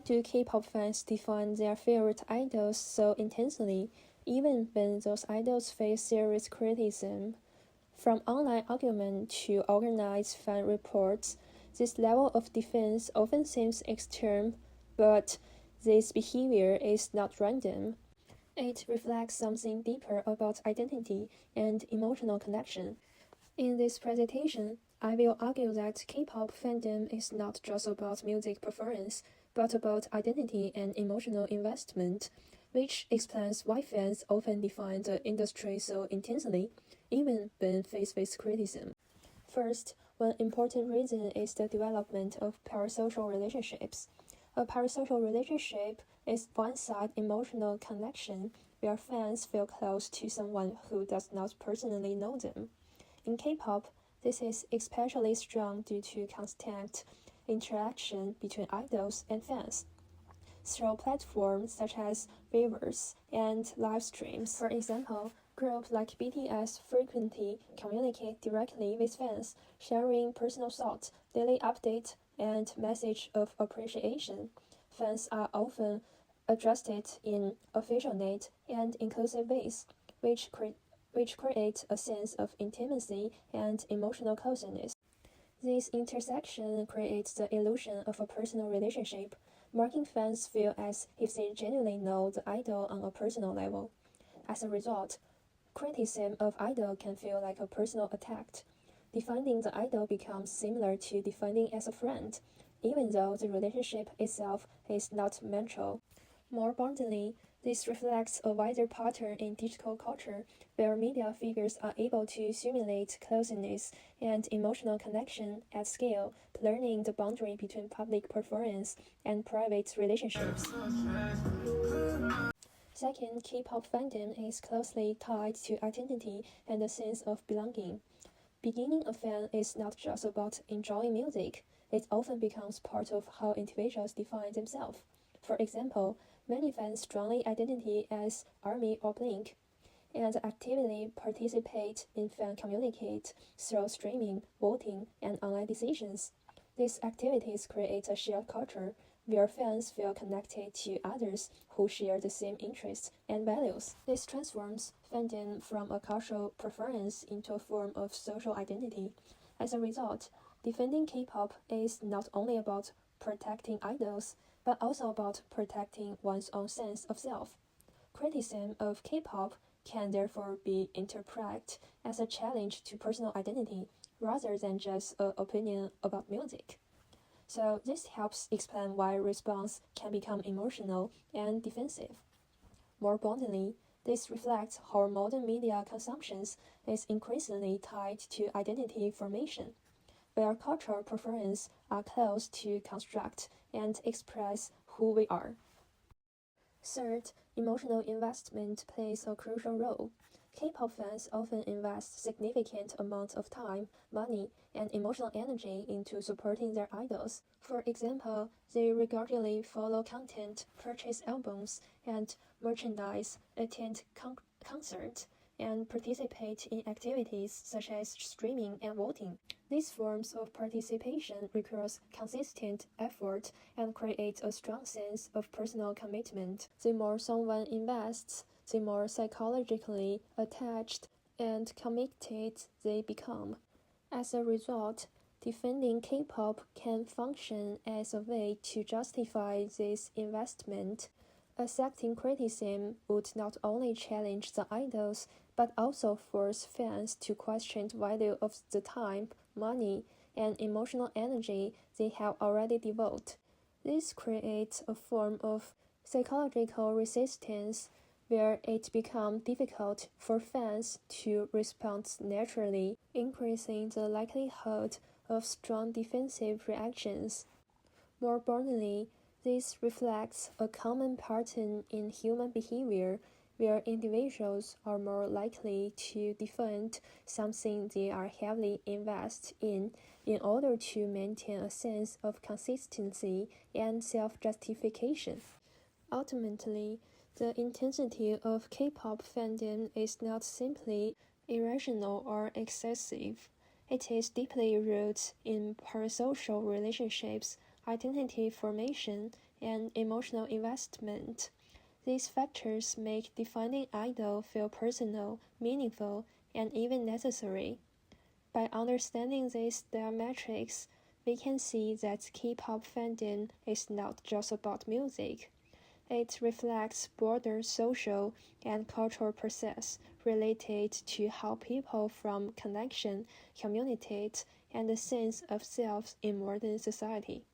do K-pop fans define their favorite idols so intensely, even when those idols face serious criticism? From online argument to organized fan reports, this level of defense often seems extreme, but this behavior is not random. It reflects something deeper about identity and emotional connection. In this presentation, I will argue that K-pop fandom is not just about music preference, but about identity and emotional investment, which explains why fans often define the industry so intensely, even when faced with criticism. First, one important reason is the development of parasocial relationships. A parasocial relationship is one-sided emotional connection where fans feel close to someone who does not personally know them. In K-pop, this is especially strong due to constant interaction between idols and fans through platforms such as Weverse and live streams. For example, groups like BTS frequently communicate directly with fans, sharing personal thoughts, daily updates, and message of appreciation. Fans are often addressed in affectionate and inclusive ways, which create a sense of intimacy and emotional closeness. This intersection creates the illusion of a personal relationship, making fans feel as if they genuinely know the idol on a personal level. As a result, criticism of idol can feel like a personal attack. Defending the idol becomes similar to defending as a friend, even though the relationship itself is not mutual. More broadly, this reflects a wider pattern in digital culture, where media figures are able to simulate closeness and emotional connection at scale, blurring the boundary between public performance and private relationships. Second, K-pop fandom is closely tied to identity and a sense of belonging. Being a fan is not just about enjoying music, it often becomes part of how individuals define themselves. For example, many fans strongly identify as ARMY or Blink, and actively participate in fan communicate through streaming, voting, and online decisions. These activities create a shared culture where fans feel connected to others who share the same interests and values. This transforms fandom from a cultural preference into a form of social identity. As a result, defending K-pop is not only about protecting idols, but also about protecting one's own sense of self. Criticism of K-pop can therefore be interpreted as a challenge to personal identity rather than just an opinion about music. So this helps explain why response can become emotional and defensive. More broadly, this reflects how modern media consumption is increasingly tied to identity formation, where cultural preferences are close to construct and express who we are. Third, emotional investment plays a crucial role. K-pop fans often invest significant amounts of time, money, and emotional energy into supporting their idols. For example, they regularly follow content, purchase albums and merchandise, attend concerts, and participate in activities such as streaming and voting. These forms of participation requires consistent effort and create a strong sense of personal commitment. The more someone invests, the more psychologically attached and committed they become. As a result, defending K-pop can function as a way to justify this investment. Accepting criticism would not only challenge the idols, but also force fans to question the value of the time, money, and emotional energy they have already devoted. This creates a form of psychological resistance where it becomes difficult for fans to respond naturally, increasing the likelihood of strong defensive reactions. More broadly, this reflects a common pattern in human behavior where individuals are more likely to defend something they are heavily invested in order to maintain a sense of consistency and self-justification. Ultimately, the intensity of K-pop fandom is not simply irrational or excessive. It is deeply rooted in parasocial relationships, identity formation, and emotional investment. These factors make defining idol feel personal, meaningful, and even necessary. By understanding these diametrics, we can see that K-pop fandom is not just about music. It reflects broader social and cultural process related to how people form connection, communicate, and a sense of self in modern society.